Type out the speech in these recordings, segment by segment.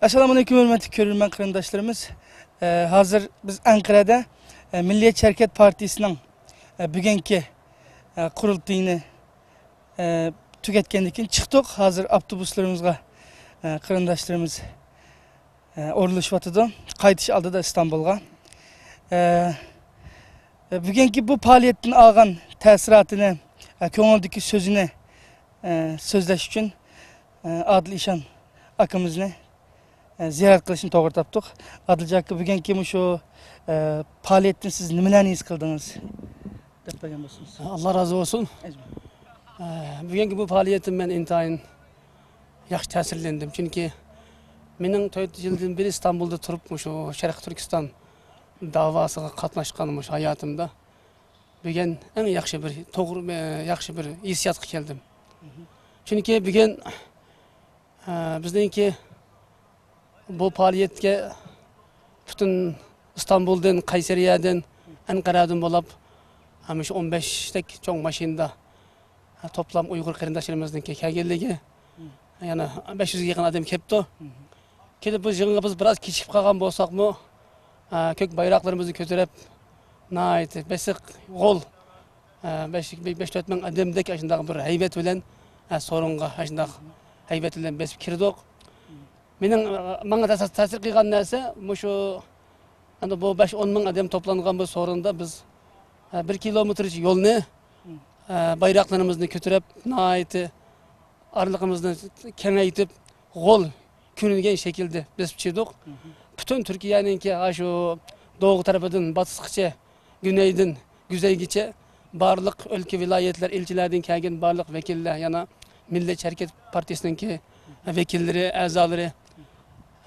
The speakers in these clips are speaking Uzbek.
Assalamu alaikum hürmetli görürmen kırındaşlarımız. Hazır biz Ankara'da Milliyetçi Hareket Partisi'nin bugünkü kurultayını tüketkenlikin çıktık. Hazır avtobuslarımızga kırındaşlarımız oruluşvatıdı. Kayıtış aldı da İstanbul'a. Bugünkü bu faaliyetin alğan təsiratını, köngüldeki sözünü sözleş için Adil İşan akımızını ziyaret kılışını toğır taptık. Adılcak bugünkü şu faaliyetin siz nimelerni his kıldınız? Allah razı olsun. Bugünkü bu faaliyetim ben intayın yaxşı təsirlendim. Çünkü menin 4 yıldan beri İstanbul'da turupmuş o Şərq Türkistan davasıga katnaşkanmış hayatımda. Bugün en yaxşı bir yaxşı bir hissiyatga keldim. Çünkü bugün bizdeki bu faaliyetke bütün İstanbul'dan, Kayseri'den, Ankara'dan bulup hamış 15'tek çoğun maşinada toplam Uygur kırındaşlarımızdan kelgeligi yani 500'e yakın adam kepti. Kelip biz yığınga biz biraz keçip kalgan bolsak mı kök bayraklarımızı kötürüp naiti besiq gol 5-4 min adamdek aşındak bir heybet bilen sorunga aşındak heybet bilen besip kirdik. Menin bana tasir kılgan narsa şu anda bu 5-10 min adam toplangan bu sorunda biz 1 kilometre yolunu bayraklarımızı kötürüp naiti aralığımızı kengaytip gol künülgen şekilde besip çirdik. Bütün Türkiye'ninki şu doğu tarafından batısıqça, güneydin güzeygiçe barlık ülke vilayetler, ilçelerden kelgen barlık vekiller yana Milliyetçi Hareket Partisi'ninki vekilleri, azaları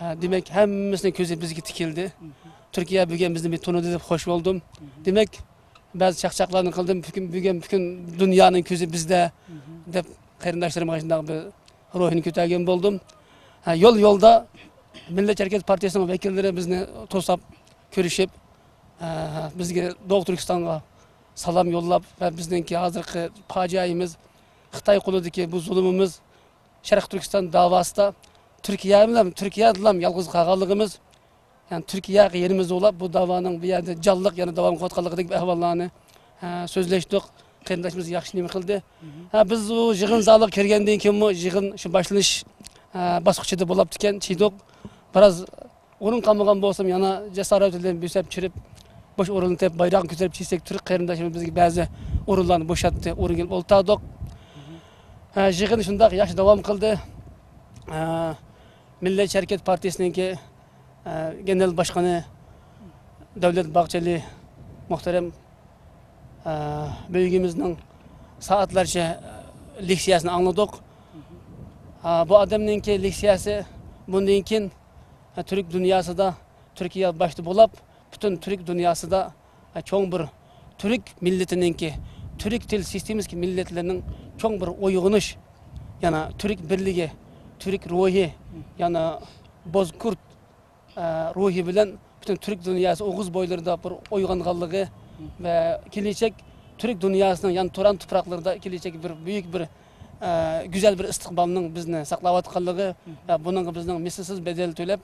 demek hemmisinin közü bizge tikildi. Türkiye bugün bizni bir tonudu deb hoş oldum. Demek bazı çakçaklarını kıldım. Bugün bütün dünyanın közü bizde deb kırındaşlarım arasında bir ruhunu kötügen buldum. Yolda Milliyetçi Hareket Partisi'nin vekilleri bizni tosap görüşüp bizge Doğu Türkistan'a salam yollap ve bizdeki hazırki faciayımız Xitay koludaki bu zulümümüz Şərq Türkistan davasında Türkiye'den yalnız kalganlığımız yani Türkiye yerimiz olap bu davanın bir yerde canlılık yani davanın kotkallıqdaki bir ahvallarını sözleştik. Kırındaşımız yaxşı neme kıldı. Biz o jığın zalı kirgenden keyin bu jığın şu başlanış basqıçıda bolap diken çiyduk. Biraz onun kalmagan bolsam yana cesaret bilen büsep çirip boş orulunu tep bayrağını kötürüp çiysek Türk kırındaşımız bizge bazı orullarını boşalttı. Orun gelip oltadık. Jığın şundaq yaxşı devam kıldı. Milliyetçi Hareket Partisi'ninki Genel Başkanı Devlet Bahçeli muhterem büyüğümüzün saatlerce leksiyasını anladık. Bu adamınki leksiyası bundan Türk dünyası da Türkiye başta bulup bütün Türk dünyası da çoğun bir Türk milletininki Türk dil sistemindeki milletlerinin çoğun bir uygunuş yani Türk birliği, Türk ruhi yani Bozkurt ruhi bilen bütün Türk dünyası Oğuz boylarında bir uyganlığı ve gelecek Türk dünyasının yani Turan topraklarında gelecek bir büyük bir güzel bir istiqbalının bizni saqlab atqanlığı bunun bizning mislsiz bedel төлep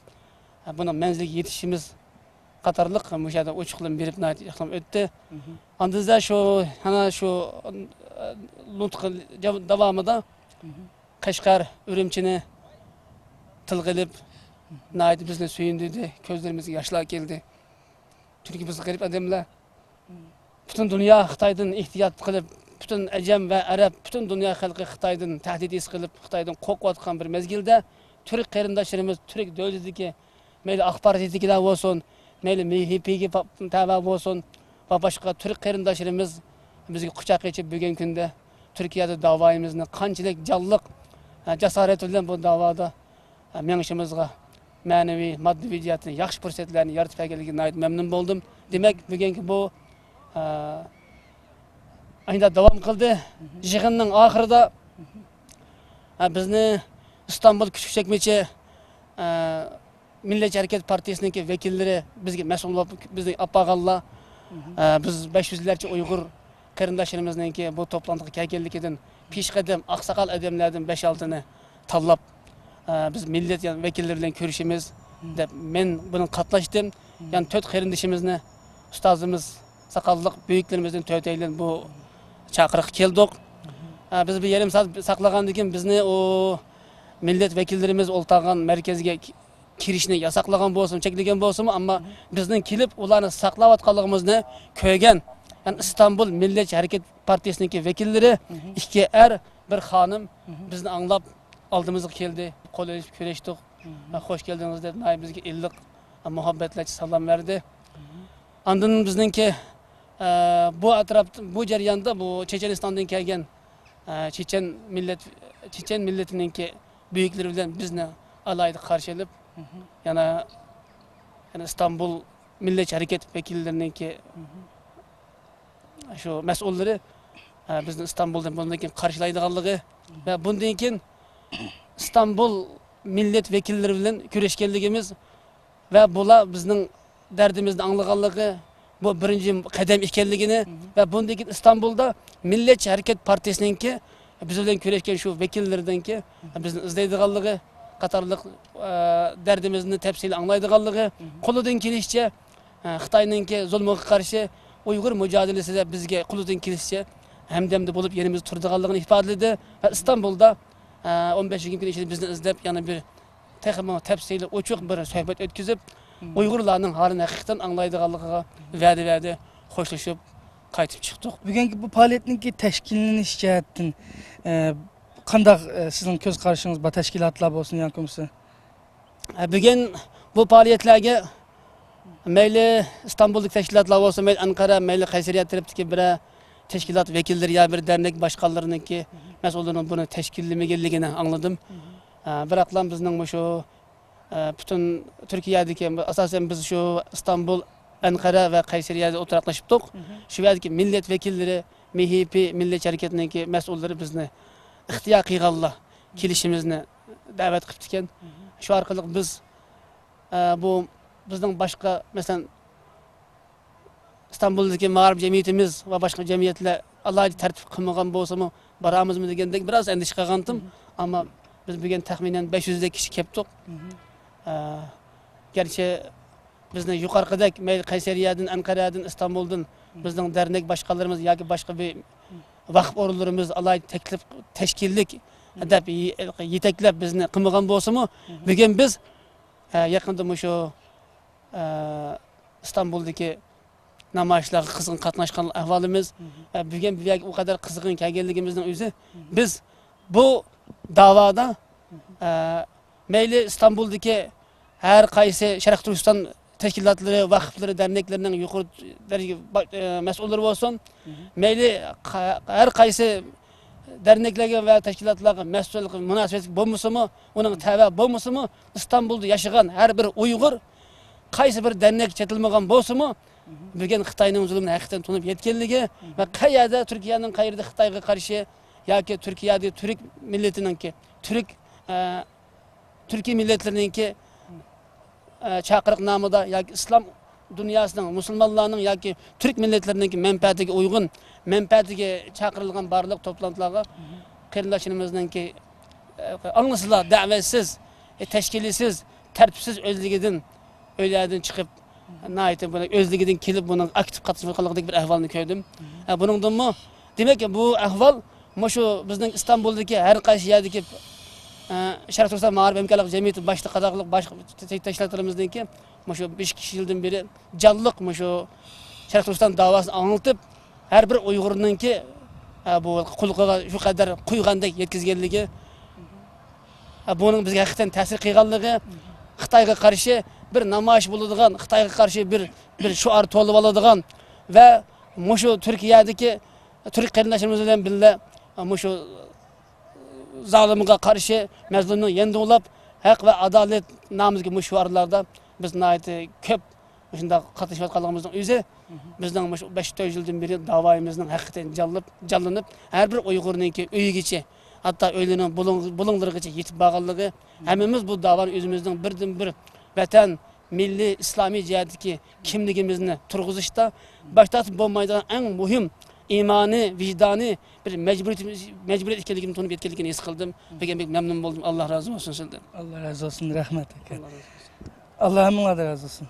bunun menzilga yetişimiz qatarlıq müşahada uçuqlan berip naytixlam ötdi. Andızda şu nutq davamında Kaşgar, Ürümçini tıl qilib nayt bizni suyundirdi, gözlerimizge yaşlar geldi. Çünkü biz garip adamlar bütün dünya Xitaydan ihtiyat qilib, bütün Acem ve Arap, bütün dünya halkı Xitaydan tahdid his qilib, Xitaydan qo'rqayotgan bir mezgilde Türk qarindoshlarimiz, Türk davlatidagi mayli axborotchiliklar olsun, mayli MHP'ga tava olsun ve başka Türk qarindoshlarimiz bizga quchoq ochib bugungi kunda Türkiye'de davayimizni qanchalik jonliq jasorat bilan bu davada mengishimizga ma'naviy moddiy jihatdan yaxshi fursatlarni yaratib berganligidan memnun bo'ldum. Demek bugungi bu ayında devam kıldı. Jığının ahırda bizni İstanbul Küçükçekmece Milliyetçi Hareket Partisi'ninki vekilleri bizge mesul olup bizni apağalla biz 500'lerce Uygur kırındaşlarımızınki bu toplantıga kelganligidan peshqadam aqsaqal adamlardan 5-6'ni tanlab biz millet yani vekilleriyle görüşümüz de men bunun katlaştım. Yani töt kardeşimizni ustazımız, sakallık büyüklerimizin töteyle bu çakırık keldik. Biz bir yarım saat saklagandan keyin bizni o millet vekillerimiz oltağan merkezge kirişini yasaklagan bolsun, çekilgen bolsun ama bizning kelip ularni saqlab atganligimizni ko'rgan. Yani İstanbul Milliyetçi Hareket Partisi'ndeki vekilleri iki bir hanım bizni anlap aldığımızda geldi. Kol elip köreştik. Hoş geldiniz dedi. Bizge illik muhabbetle salam verdi. Andın bizninki bu atrafta bu jarayonda bu Çeçenistan'dan kelgen Çeçen milletininki büyükleri bilen bizni alaydı karşılayıp yani İstanbul Milliyetçi Hareket vekillerininki şu mesulleri bizni İstanbul'dan bundan keyin karşılaydiganligi ve bundan keyin İstanbul millet vekilleri bilen köreşkenligimiz ve bula bizning derdimizni anglaganligi bu birinci kadem ekanligini ve bundan keyin İstanbul'da Milliyetçi Hareket Partisi'ninki biz bilen köreşken şu vekillerdenki bizni izleydiganligi qatarlıq derdimizni tepsili anglaydiganligi qo'lidan kelishcha Xitoyninki zulmga qarshi Uyghur mücadelesinde bizge quludan kelishcha hamdamda bo'lib yerimiz turdiganligini ifodaladi ve İstanbul'da 15 gün içinde bizni izlep yani bir tepsili uçuk bir sohbet ötküzüp Uygurlarning halini hakikaten anglaydiganligiga va'da hoşlaşıp qaytib chiqdik. Bugungi bu faaliyetninki tashkillanish jihatdan qandaq sizning ko'z qarashingiz bor tashkilotlar bo'lsin yoki Bugün bu faaliyetlerge meyli İstanbul'daki teşkilatlar olsa, meyli Ankara, meyli Kayseriye tarafındaki bir teşkilat vekilleri ya bir dernek başkanlarının ki mesulunun bunu teşkillemegilligini anladım. Bırakılan bizning şu bütün Türkiye'deki asasen biz şu İstanbul, Ankara ve Kayseriye'de oturaklaşıptık. Şu yerdeki millet vekilleri, MHP, Milliyetçi Hareketi'ndeki mesulleri bizni ihtiyar kıyğalla kelişimizni davet kıptıken. Şu arkalık biz bu bizden başka mesela İstanbul'daki mağarip cemiyetimiz ve başka cemiyetler Allah'ı tertip kılmagan bolsa mı baramız mı degende biraz endişe kalgandım ama biz bugün tahminen 500'de kişi keptik. Gerçi bizden yukarıdaki meyil Kayseriye'den, Ankara'dan, İstanbul'dan bizden dernek başkalarımız ya ki başka bir vakıf orullarımız Allah'ı teklif teşkillik edip yeteklep bizni kılmagan bolsa mı bugün biz yakında şu İstanbul'daki namayışlar kızgın katlaşkan ahvalimiz bugün o kadar kızgın kelgenligimizden özü biz bu davada meyli İstanbul'daki her kaysi Şarkı Türkistan teşkilatları, vakıfları, derneklerinin yukarı mesulları olsun meyli her kaysi derneklerge ve teşkilatlarga mesuliyet münasebet bolmasa mı onun tava bolmasa mı İstanbul'da yaşayan her bir Uygur qaysi bir dernek çetilmagan bolsa mı bugün Xitoyning zulmini hakikaten tunib yetkenligi ve qayerda Türkiye'nin qayerda Xitoyga qarshi yoki Türkiye'de Türk milletininki Türkiye milletlerininki chaqiriq namida yoki islom dunyosining musulmonlarning yoki Türk milletlerininki menfaatiga uygun menfaatiga chaqirilgan barliq toplantılarga qarindoshimizninki anlasılar da'vatsiz teşkilisiz tertipsiz özligidan öylerden çıkıp naitim buna özlüğünden kelip bunun aktif katılımcılıkdaki bir ahvalını gördüm. Bunundan mı demek ki bu ahval şu bizning İstanbul'daki her qaysi yerdeki Şarkı Türkistan Mağarip Emkarlık Cemiyeti başta qadaqlıq başqa teşkilatlarımızdaki şu 5 yıldan beri canlıq şu Şarkı Türkistan davasını anlatıp her bir Uygur'unki bu qulluğa şu kadar quyğandek yetkizgenligi bunun bizge hakikaten ta'sir qilganligi Xitoyga qarshi bir namoyish bo'ladigan Xitoyga qarshi bir shuar to'lib oladigan va mushu Turkiyadagi Türk qarindoshlarimiz bilan birga mushu zolimga qarshi mazlumni yendulab haq va adolat namidagi mushuarlarda biz ko'p shunda qatnashayotganligimizning o'zi bizning 5 yildan beri davoyimizning haqiqatan jonlanib har bir Uyg'urninki uyigacha hatta öylenen bulunlarıgıca yetip bağlılığı hemimiz bu davanın özümüzden birden bir vatan, milli, İslami cihattaki kimliğimizni turguzuşta başta bulmaydan en mühim imani, vicdani bir mecburiyet ekanligini tunib yetganligini his qildim. Bek memnun bo'ldim. Alloh razı olsun sizdan. Allah razı olsun. Rahmet. Allah razı olsun. Allah hamınla da razı olsun.